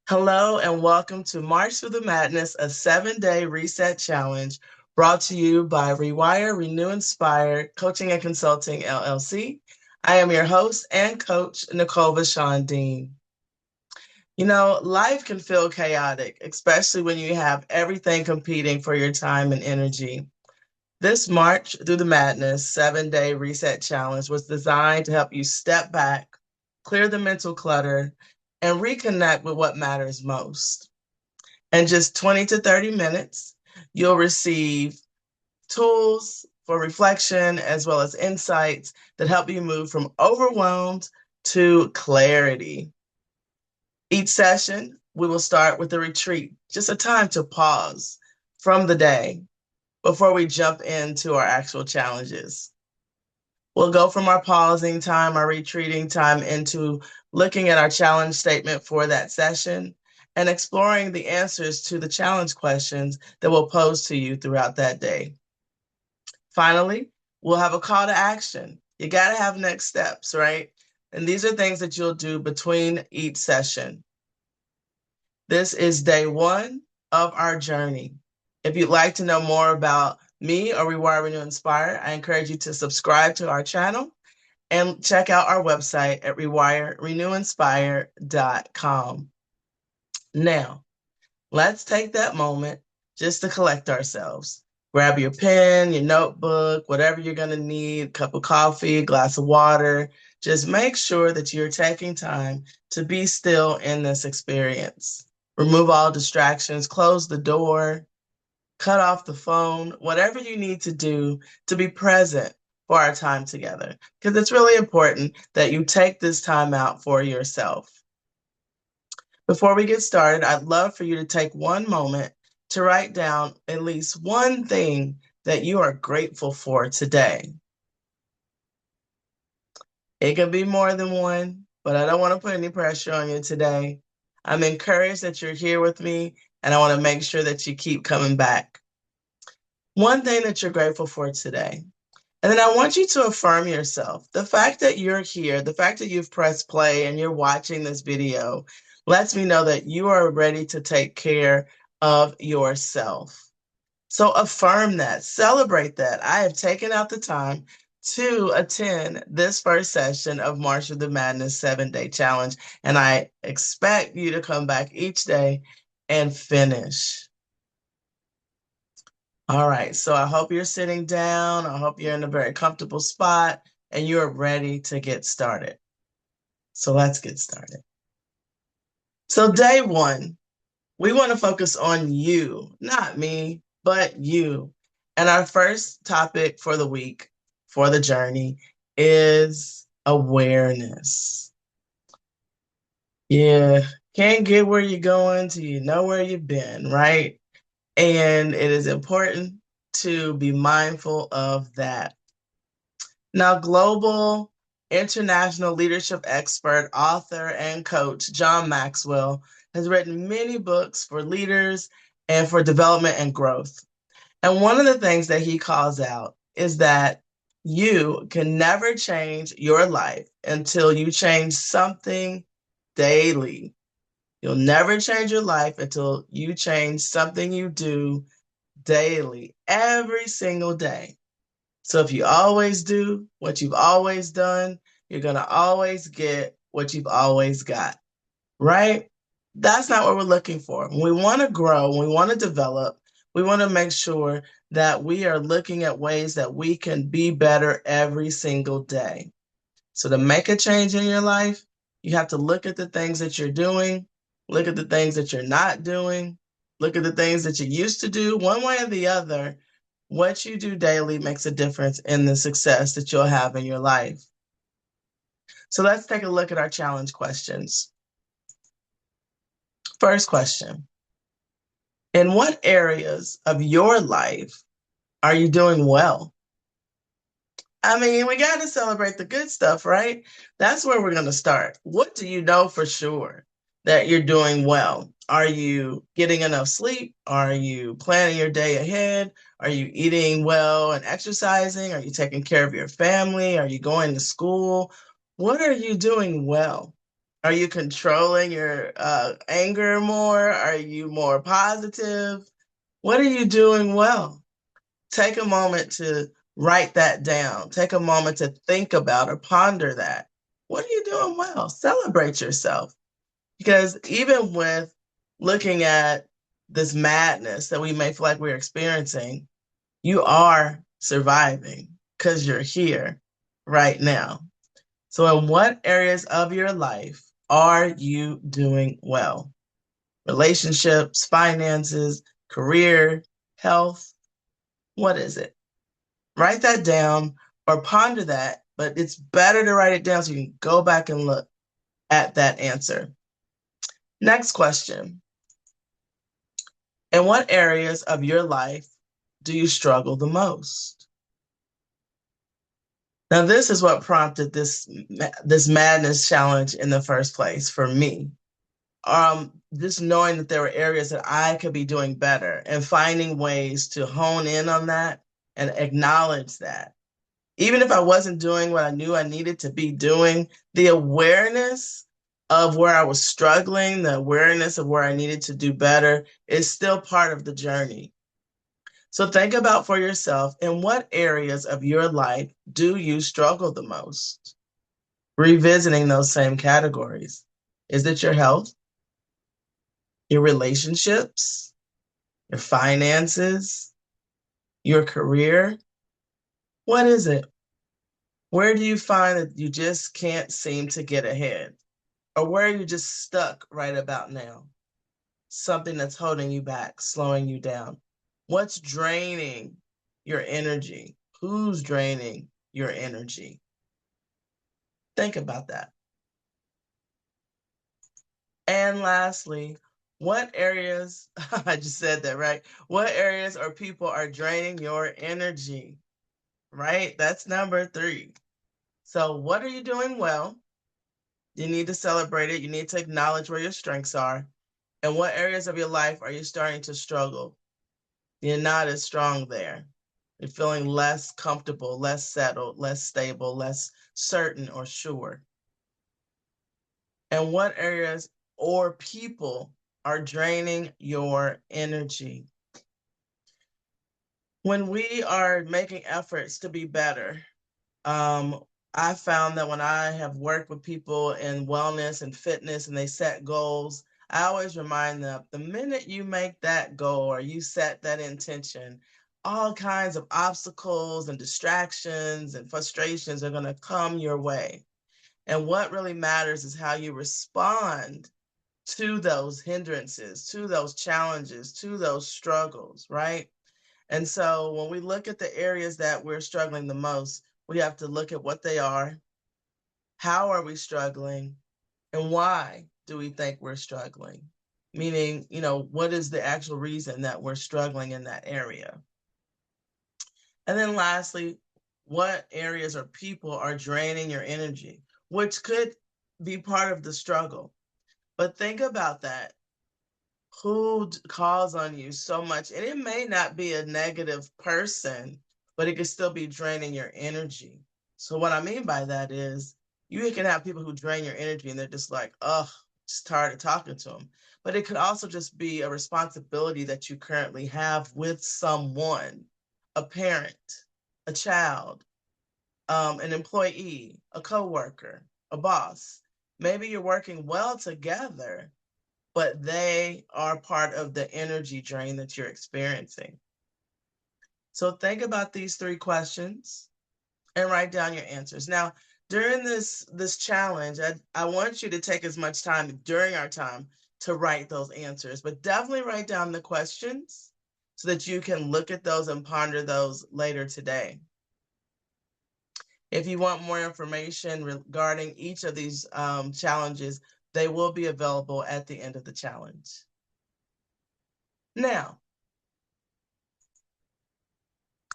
Hello and welcome to March Through the Madness, a 7-day reset challenge brought to you by Rewire, Renew, Inspire, Coaching and Consulting, LLC. I am your host and coach, Nicole Vashon Dean. You know, life can feel chaotic, especially when you have everything competing for your time and energy. This March Through the Madness 7-day reset challenge was designed to help you step back, clear the mental clutter, and reconnect with what matters most. In just 20 to 30 minutes, you'll receive tools for reflection as well as insights that help you move from overwhelmed to clarity. Each session, we will start with a retreat, just a time to pause from the day before we jump into our actual challenges. We'll go from our pausing time, our retreating time, into looking at our challenge statement for that session and exploring the answers to the challenge questions that we'll pose to you throughout that day. Finally, we'll have a call to action. You got to have next steps, right? And these are things that you'll do between each session. This is day one of our journey. If you'd like to know more about me or Rewire, Renew, Inspire, I encourage you to subscribe to our channel and check out our website at rewirenewinspire.com. Now, let's take that moment just to collect ourselves. Grab your pen, your notebook, whatever you're going to need, cup of coffee, glass of water. Just make sure that you're taking time to be still in this experience. Remove all distractions, close the door, cut off the phone, whatever you need to do to be present for our time together, because it's really important that you take this time out for yourself. Before we get started, I'd love for you to take one moment to write down at least one thing that you are grateful for today. It can be more than one, but I don't want to put any pressure on you today. I'm encouraged that you're here with me, and I want to make sure that you keep coming back. One thing that you're grateful for today. And then I want you to affirm yourself. The fact that you're here, the fact that you've pressed play and you're watching this video lets me know that you are ready to take care of yourself. So affirm that, celebrate that. I have taken out the time to attend this first session of March of the Madness 7-day challenge, and I expect you to come back each day and finish. All right, so I hope you're sitting down. I hope you're in a very comfortable spot and you're ready to get started. So let's get started. So day one, we want to focus on you, not me, but you. And our first topic for the week, for the journey, is awareness. Yeah, can't get where you're going till you know where you've been, right? And it is important to be mindful of that. Now, global international leadership expert, author, and coach John Maxwell has written many books for leaders and for development and growth. And one of the things that he calls out is that you can never change your life until you change something daily. You'll never change your life until you change something you do daily, every single day. So if you always do what you've always done, you're going to always get what you've always got, right? That's not what we're looking for. When we want to grow, when we want to develop, we want to make sure that we are looking at ways that we can be better every single day. So to make a change in your life, you have to look at the things that you're doing, look at the things that you're not doing, look at the things that you used to do, one way or the other. What you do daily makes a difference in the success that you'll have in your life. So let's take a look at our challenge questions. First question. In what areas of your life are you doing well? I mean, we got to celebrate the good stuff, right? That's where we're going to start. What do you know for sure that you're doing well? Are you getting enough sleep? Are you planning your day ahead? Are you eating well and exercising? Are you taking care of your family? Are you going to school? What are you doing well? Are you controlling your anger more? Are you more positive? What are you doing well? Take a moment to write that down. Take a moment to think about or ponder that. What are you doing well? Celebrate yourself. Because even with looking at this madness that we may feel like we're experiencing, you are surviving because you're here right now. So, in what areas of your life are you doing well? Relationships, finances, career, health. What is it? Write that down or ponder that, but it's better to write it down so you can go back and look at that answer. Next question. In what areas of your life do you struggle the most? Now, this is what prompted this madness challenge in the first place for me. Just knowing that there were areas that I could be doing better and finding ways to hone in on that and acknowledge that. Even if I wasn't doing what I knew I needed to be doing, the awareness of where I was struggling, the awareness of where I needed to do better is still part of the journey. So think about for yourself, in what areas of your life do you struggle the most? Revisiting those same categories. Is it your health, your relationships, your finances, your career? What is it? Where do you find that you just can't seem to get ahead? Or where are you just stuck right about now? Something that's holding you back, slowing you down. What's draining your energy? Who's draining your energy? Think about that. And lastly, what areas, I just said that, right? What areas or people are draining your energy, right? That's number 3. So, what are you doing well? You need to celebrate it. You need to acknowledge where your strengths are. And what areas of your life are you starting to struggle? You're not as strong there. You're feeling less comfortable, less settled, less stable, less certain or sure. And what areas or people are draining your energy? When we are making efforts to be better, um, I found that when I have worked with people in wellness and fitness and they set goals, I always remind them the minute you make that goal or you set that intention, all kinds of obstacles and distractions and frustrations are going to come your way. And what really matters is how you respond to those hindrances, to those challenges, to those struggles, right? And so when we look at the areas that we're struggling the most, we have to look at what they are, how are we struggling, and why do we think we're struggling? Meaning, what is the actual reason that we're struggling in that area? And then lastly, what areas or people are draining your energy, which could be part of the struggle. But think about that. Who calls on you so much? And it may not be a negative person, but it could still be draining your energy. So what I mean by that is you can have people who drain your energy and they're just like, oh, just tired of talking to them. But it could also just be a responsibility that you currently have with someone, a parent, a child, an employee, a coworker, a boss. Maybe you're working well together, but they are part of the energy drain that you're experiencing. So think about these 3 questions and write down your answers. Now, during this challenge, I want you to take as much time during our time to write those answers, but definitely write down the questions so that you can look at those and ponder those later today. If you want more information regarding each of these challenges, they will be available at the end of the challenge. Now,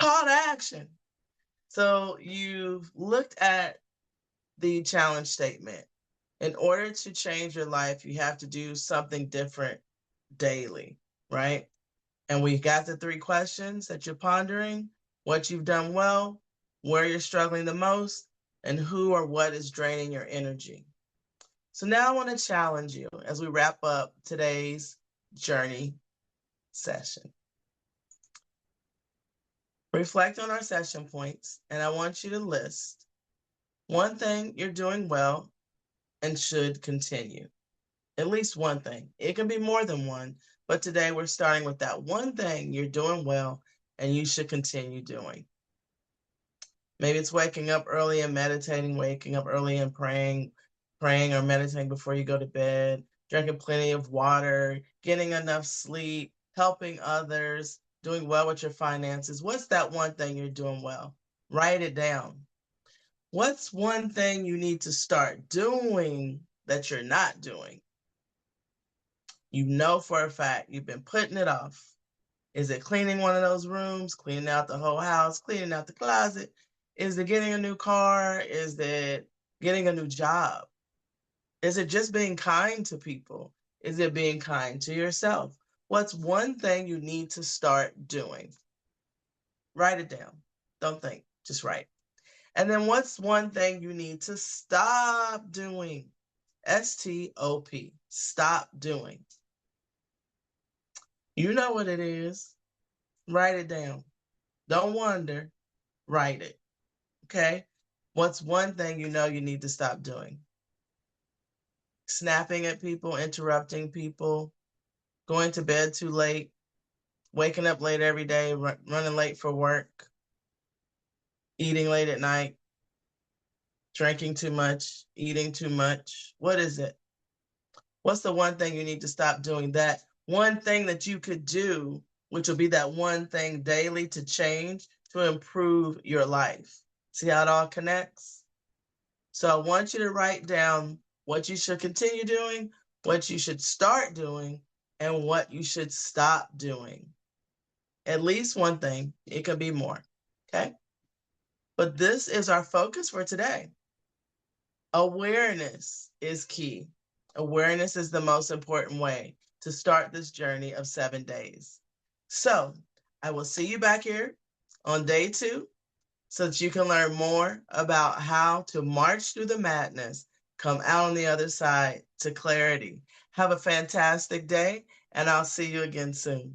call to action. So you've looked at the challenge statement. In order to change your life, you have to do something different daily, right? And we got the 3 questions that you're pondering, what you've done well, where you're struggling the most, and who or what is draining your energy. So now I want to challenge you as we wrap up today's journey session. Reflect on our session points, and I want you to list one thing you're doing well and should continue. At least one thing. It can be more than one, but today we're starting with that one thing you're doing well and you should continue doing. Maybe it's waking up early and meditating, waking up early and praying or meditating before you go to bed, drinking plenty of water, getting enough sleep, helping others, doing well with your finances. What's that one thing you're doing well? Write it down. What's one thing you need to start doing that you're not doing? You know for a fact you've been putting it off. Is it cleaning one of those rooms, cleaning out the whole house, cleaning out the closet? Is it getting a new car? Is it getting a new job? Is it just being kind to people? Is it being kind to yourself? What's one thing you need to start doing? Write it down. Don't think, just write. And then what's one thing you need to stop doing? S-T-O-P, stop doing. You know what it is. Write it down. Don't wonder, write it. Okay? What's one thing you know you need to stop doing? Snapping at people, interrupting people, going to bed too late, waking up late every day, running late for work, eating late at night, drinking too much, eating too much. What is it? What's the one thing you need to stop doing? That one thing that you could do, which will be that one thing daily to change, to improve your life. See how it all connects? So I want you to write down what you should continue doing, what you should start doing, and what you should stop doing. At least one thing. It could be more. Okay? But this is our focus for today. Awareness is key. Awareness is the most important way to start this journey of 7 days. So I will see you back here on day 2 so that you can learn more about how to march through the madness, come out on the other side to clarity. Have a fantastic day, and I'll see you again soon.